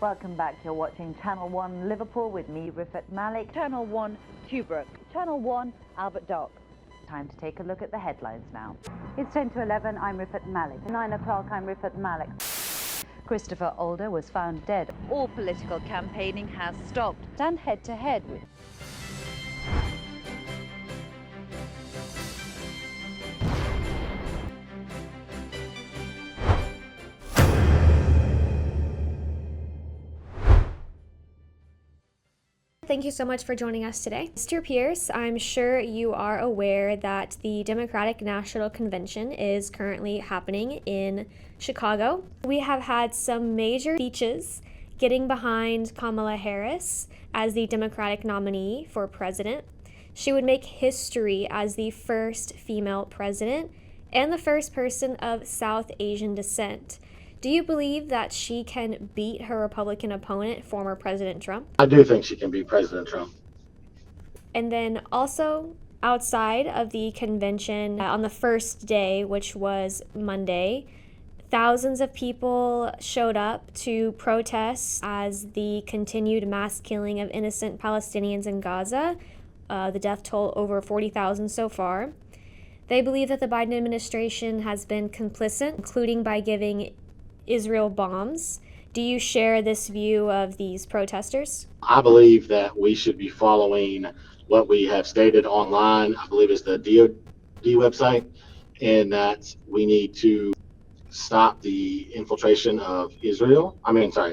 Welcome back. You're watching Channel 1 Liverpool with me, Rifat Malik. Channel 1 Tobruk. Channel 1 Albert Dock. Time to take a look at the headlines now. It's 10 to 11, I'm Rifat Malik. 9 o'clock, I'm Rifat Malik. Christopher Older was found dead. All political campaigning has stopped. Stand head to head with... Thank you so much for joining us today. Mr. Pierce, I'm sure you are aware that the Democratic National Convention is currently happening in Chicago. We have had some major speeches getting behind Kamala Harris as the Democratic nominee for president. She would make history as the first female president and the first person of South Asian descent. Do you believe that she can beat her Republican opponent, former President Trump? I do think she can beat President Trump. And then also outside of the convention on the first day, which was Monday, thousands of people showed up to protest as the continued mass killing of innocent Palestinians in Gaza. The death toll over 40,000 so far. They believe that the Biden administration has been complicit, including by giving Israel bombs. Do you share this view of these protesters? I believe that we should be following what we have stated online. I believe it's the DOD website, and that we need to stop the infiltration of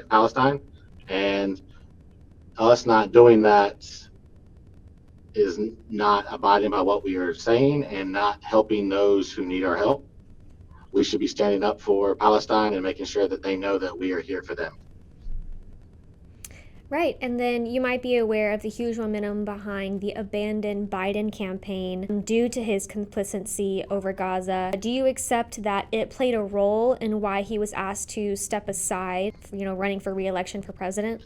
Palestine, and us not doing that is not abiding by what we are saying and not helping those who need our help. We should be standing up for Palestine and making sure that they know that we are here for them. Right, and then you might be aware of the huge momentum behind the abandoned Biden campaign due to his complicity over Gaza. Do you accept that it played a role in why he was asked to step aside, running for re-election for president?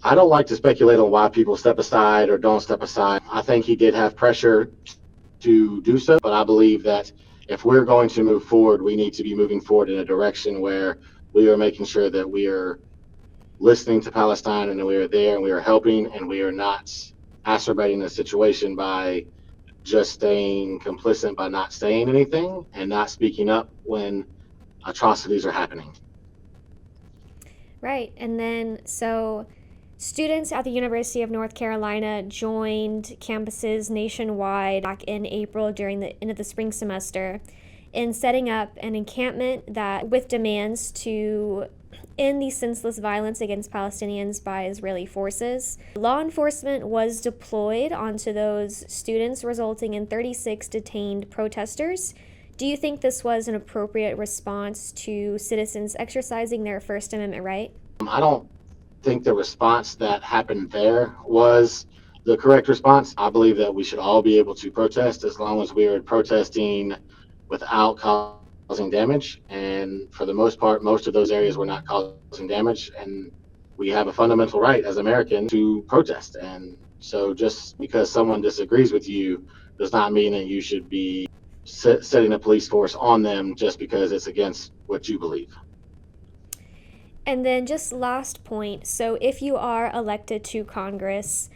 I don't like to speculate on why people step aside or don't step aside. I think he did have pressure to do so, but I believe that if we're going to move forward, we need to be moving forward in a direction where we are making sure that we are listening to Palestine and we are there and we are helping, and we are not exacerbating the situation by just staying complicit, by not saying anything and not speaking up when atrocities are happening. Right, and then so students at the University of North Carolina joined campuses nationwide back in April during the end of the spring semester in setting up an encampment that with demands to end the senseless violence against Palestinians by Israeli forces. Law enforcement was deployed onto those students, resulting in 36 detained protesters. Do you think this was an appropriate response to citizens exercising their First Amendment right? I don't think the response that happened there was the correct response. I believe that we should all be able to protest as long as we are protesting without causing damage. And for the most part, most of those areas were not causing damage. And we have a fundamental right as Americans to protest. And so just because someone disagrees with you does not mean that you should be setting a police force on them just because it's against what you believe. And then just last point, so if you are elected to Congress,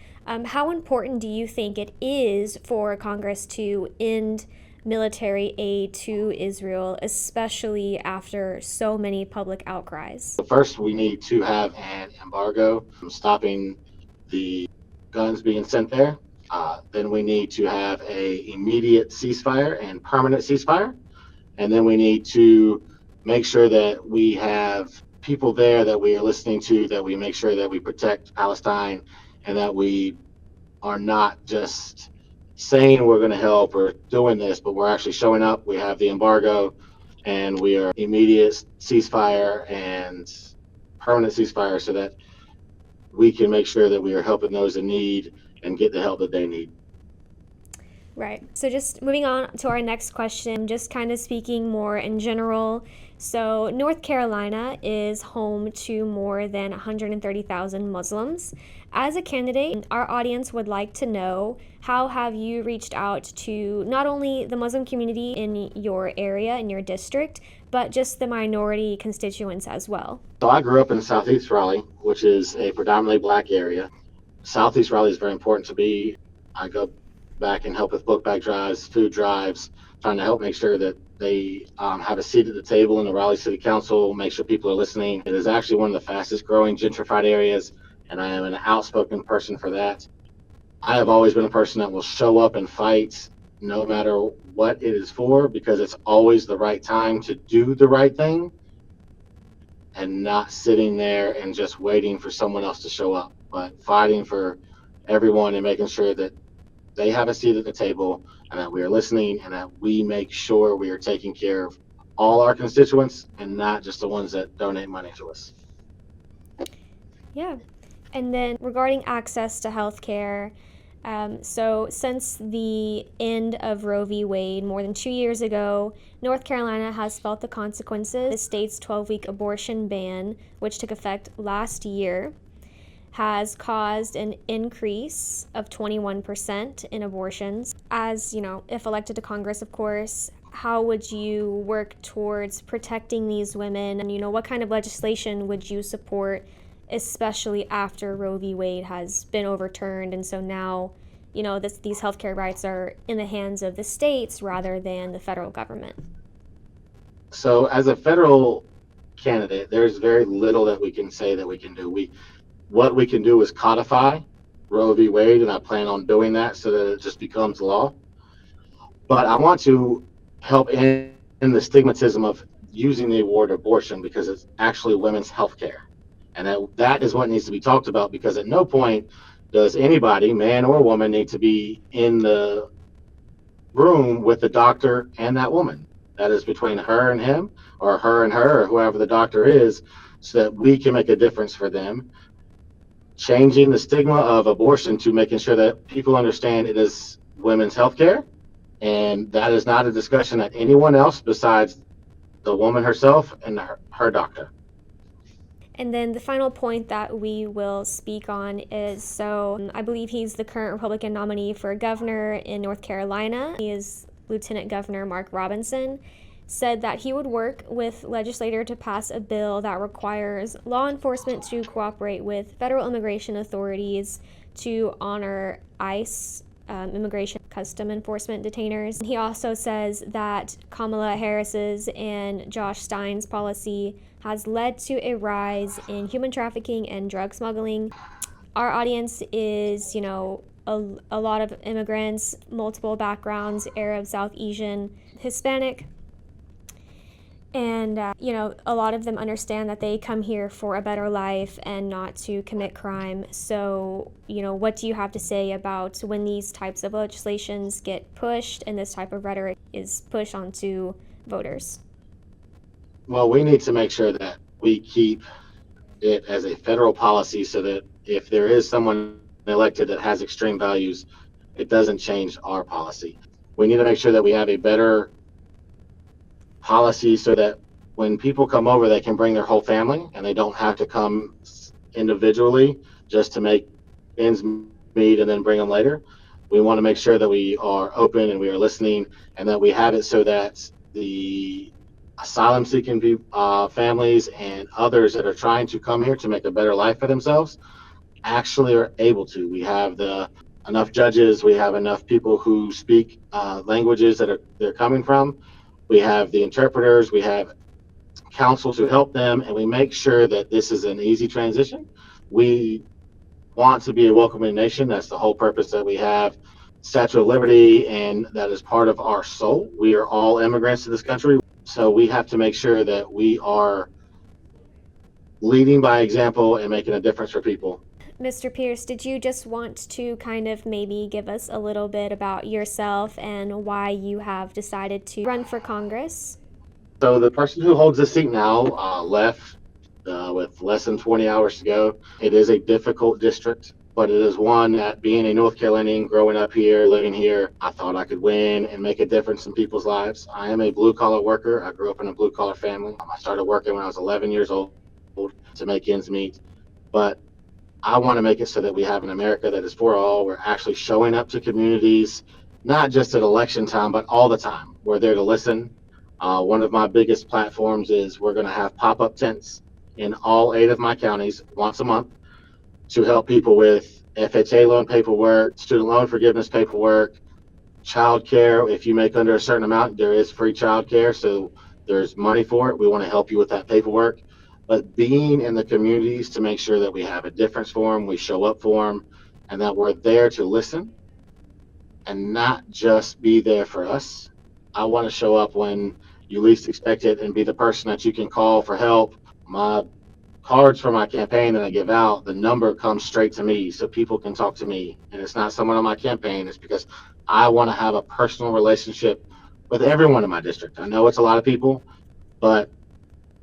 how important do you think it is for Congress to end military aid to Israel, especially after so many public outcries? First, we need to have an embargo stopping the guns being sent there. Then we need to have an immediate ceasefire and permanent ceasefire. And then we need to make sure that we have people there that we are listening to, that we make sure that we protect Palestine, and that we are not just saying we're going to help or doing this, but we're actually showing up. We have the embargo, and we are immediate ceasefire and permanent ceasefire so that we can make sure that we are helping those in need and get the help that they need. Right. So just moving on to our next question, just kind of speaking more in general. So North Carolina is home to more than 130,000 Muslims. As a candidate, our audience would like to know, how have you reached out to not only the Muslim community in your area, in your district, but just the minority constituents as well? So I grew up in Southeast Raleigh, which is a predominantly black area. Southeast Raleigh is very important to me. I go back and help with book bag drives, food drives, trying to help make sure that they have a seat at the table in the Raleigh City Council, make sure people are listening. It is actually one of the fastest growing gentrified areas, and I am an outspoken person for that. I have always been a person that will show up and fight no matter what it is for, because it's always the right time to do the right thing and not sitting there and just waiting for someone else to show up, but fighting for everyone and making sure that they have a seat at the table and that we are listening and that we make sure we are taking care of all our constituents and not just the ones that donate money to us. Yeah. And then regarding access to healthcare, so since the end of Roe v. Wade more than 2 years ago, North Carolina has felt the consequences. The state's 12-week abortion ban, which took effect last year, has caused an increase of 21% in abortions. As, if elected to Congress, of course, how would you work towards protecting these women? And, what kind of legislation would you support, especially after Roe v. Wade has been overturned? And so now, these healthcare rights are in the hands of the states rather than the federal government. So as a federal candidate, there's very little that we can say that we can do. What we can do is codify Roe v. Wade, and I plan on doing that so that it just becomes law. But I want to help in the stigmatism of using the word abortion, because it's actually women's health care. And that is what needs to be talked about, because at no point does anybody, man or woman, need to be in the room with the doctor and that woman. That is between her and him, or her and her, or whoever the doctor is, so that we can make a difference for them. Changing the stigma of abortion to making sure that people understand it is women's health care, and that is not a discussion that anyone else besides the woman herself and her doctor. And then the final point that we will speak on is, so I believe he's the current Republican nominee for governor in North Carolina. He is Lieutenant Governor Mark Robinson, said that he would work with legislators to pass a bill that requires law enforcement to cooperate with federal immigration authorities to honor ICE, immigration custom enforcement detainers. He also says that Kamala Harris's and Josh Stein's policy has led to a rise in human trafficking and drug smuggling. Our audience is, a lot of immigrants, multiple backgrounds, Arab, South Asian, Hispanic. And, a lot of them understand that they come here for a better life and not to commit crime. So, what do you have to say about when these types of legislations get pushed and this type of rhetoric is pushed onto voters? Well, we need to make sure that we keep it as a federal policy so that if there is someone elected that has extreme values, it doesn't change our policy. We need to make sure that we have a better policy so that when people come over, they can bring their whole family and they don't have to come individually just to make ends meet and then bring them later. We want to make sure that we are open and we are listening, and that we have it so that the asylum-seeking families and others that are trying to come here to make a better life for themselves actually are able to. We have enough judges, we have enough people who speak languages that they're coming from. We have the interpreters, we have counsel to help them, and we make sure that this is an easy transition. We want to be a welcoming nation. That's the whole purpose that we have Statue of Liberty, and that is part of our soul. We are all immigrants to this country, so we have to make sure that we are leading by example and making a difference for people. Mr. Pierce, did you just want to kind of maybe give us a little bit about yourself and why you have decided to run for Congress? So the person who holds this seat now left with less than 20 hours to go. It is a difficult district, but it is one that, being a North Carolinian, growing up here, living here, I thought I could win and make a difference in people's lives. I am a blue-collar worker. I grew up in a blue-collar family. I started working when I was 11 years old to make ends meet, but I want to make it so that we have an America that is for all. We're actually showing up to communities, not just at election time, but all the time. We're there to listen. One of my biggest platforms is we're going to have pop-up tents in all 8 of my counties once a month to help people with FHA loan paperwork, student loan forgiveness paperwork, child care. If you make under a certain amount, there is free child care, so there's money for it. We want to help you with that paperwork. But being in the communities to make sure that we have a difference for them, we show up for them, and that we're there to listen and not just be there for us. I want to show up when you least expect it and be the person that you can call for help. My cards for my campaign that I give out, the number comes straight to me so people can talk to me. And it's not someone on my campaign, it's because I want to have a personal relationship with everyone in my district. I know it's a lot of people, but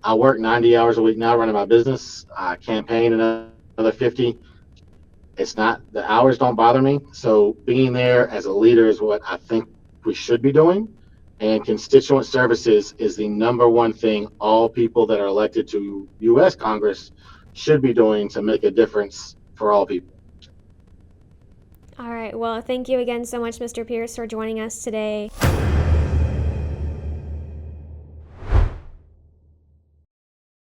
I work 90 hours a week now running my business. I campaign another 50. It's not, the hours don't bother me. So being there as a leader is what I think we should be doing. And constituent services is the number one thing all people that are elected to U.S. Congress should be doing to make a difference for all people. All right. Well, thank you again so much, Mr. Pierce, for joining us today.